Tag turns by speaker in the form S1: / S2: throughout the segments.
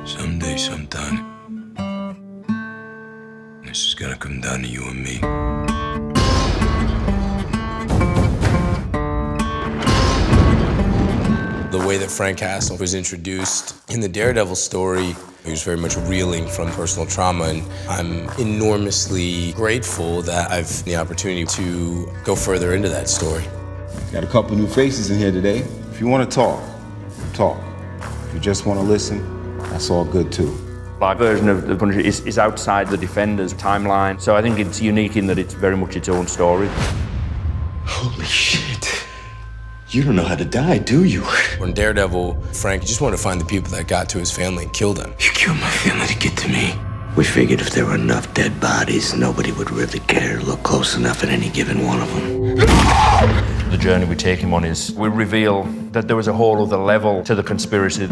S1: Someday, sometime, this is gonna come down to you and me.
S2: The way that Frank Castle was introduced in the Daredevil story, he was very much reeling from personal trauma, and I'm enormously grateful that I've the opportunity to go further into that story.
S3: Got a couple new faces in here today. If you want to talk, talk. If you just want to listen, that's all good too.
S4: My version of the Punisher is outside the Defenders timeline, so I think it's unique in that it's very much its own story.
S1: Holy shit. You don't know how to die, do you?
S2: When Daredevil, Frank just wanted to find the people that got to his family and kill them.
S1: You killed my family to get to me. We figured if there were enough dead bodies, nobody would really care to look close enough at any given one of them.
S4: The journey we take him on is we reveal that there was a whole other level to the conspiracy.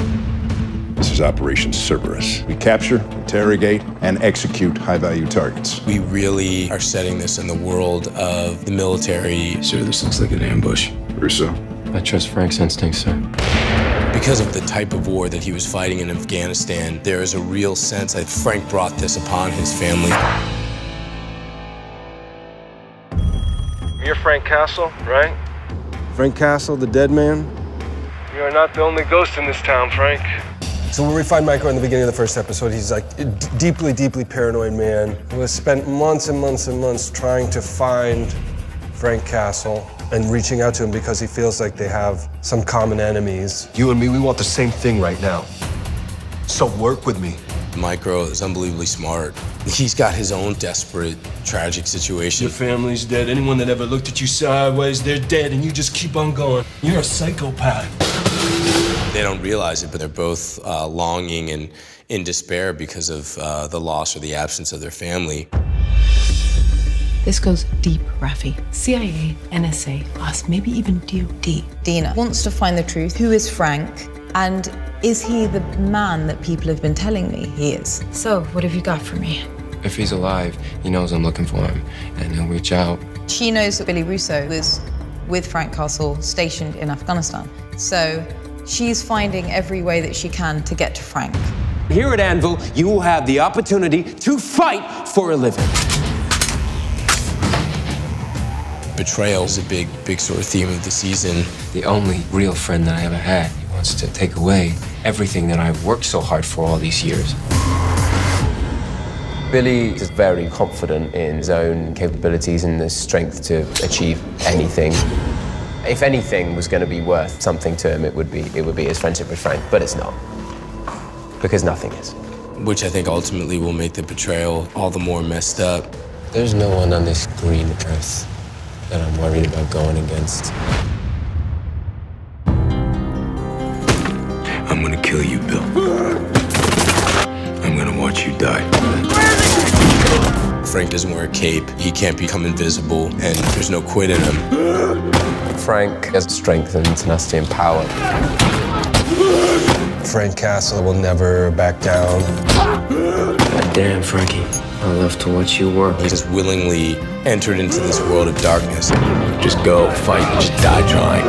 S5: This is Operation Cerberus. We capture, interrogate, and execute high-value targets.
S2: We really are setting this in the world of the military.
S1: Sir, this looks like an ambush.
S5: Russo.
S6: I trust Frank's instincts, sir.
S2: Because of the type of war that he was fighting in Afghanistan, there is a real sense that Frank brought this upon his family.
S7: You're Frank Castle, right?
S8: Frank Castle, the dead man?
S7: You are not the only ghost in this town, Frank.
S8: So when we find Michael in the beginning of the first episode, he's like a deeply, deeply paranoid man who has spent months and months and months trying to find Frank Castle and reaching out to him because he feels like they have some common enemies.
S9: You and me, we want the same thing right now. So work with me.
S2: Micro is unbelievably smart. He's got his own desperate, tragic situation.
S10: Your family's dead. Anyone that ever looked at you sideways, they're dead, and you just keep on going. You're a psychopath.
S2: They don't realize it, but they're both longing and in despair because of the loss or the absence of their family.
S11: This goes deep, Rafi. CIA, NSA, us, maybe even DOD.
S12: Dina wants to find the truth. Who is Frank? And is he the man that people have been telling me he is?
S11: So, what have you got for me?
S6: If he's alive, he knows I'm looking for him, and he'll reach out.
S12: She knows that Billy Russo was with Frank Castle stationed in Afghanistan. So she's finding every way that she can to get to Frank.
S13: Here at Anvil, you will have the opportunity to fight for a living.
S2: Betrayal is a big sort of theme of the season.
S6: The only real friend that I ever had. He wants to take away everything that I've worked so hard for all these years. Billy is very confident in his own capabilities and the strength to achieve anything. If anything was going to be worth something to him, it would be his friendship with Frank, but it's not. Because nothing is.
S2: Which I think ultimately will make the betrayal all the more messed up.
S6: There's no one on this green earth that I'm worried about going against.
S1: I'm gonna kill you, Bill. I'm gonna watch you die.
S2: Frank doesn't wear a cape, he can't become invisible, and there's no quit in him.
S6: Frank has strength and tenacity and power.
S8: Frank Castle will never back down.
S6: God damn, Frankie. I love to watch you work.
S2: He just willingly entered into this world of darkness.
S1: Just go, fight, just die trying.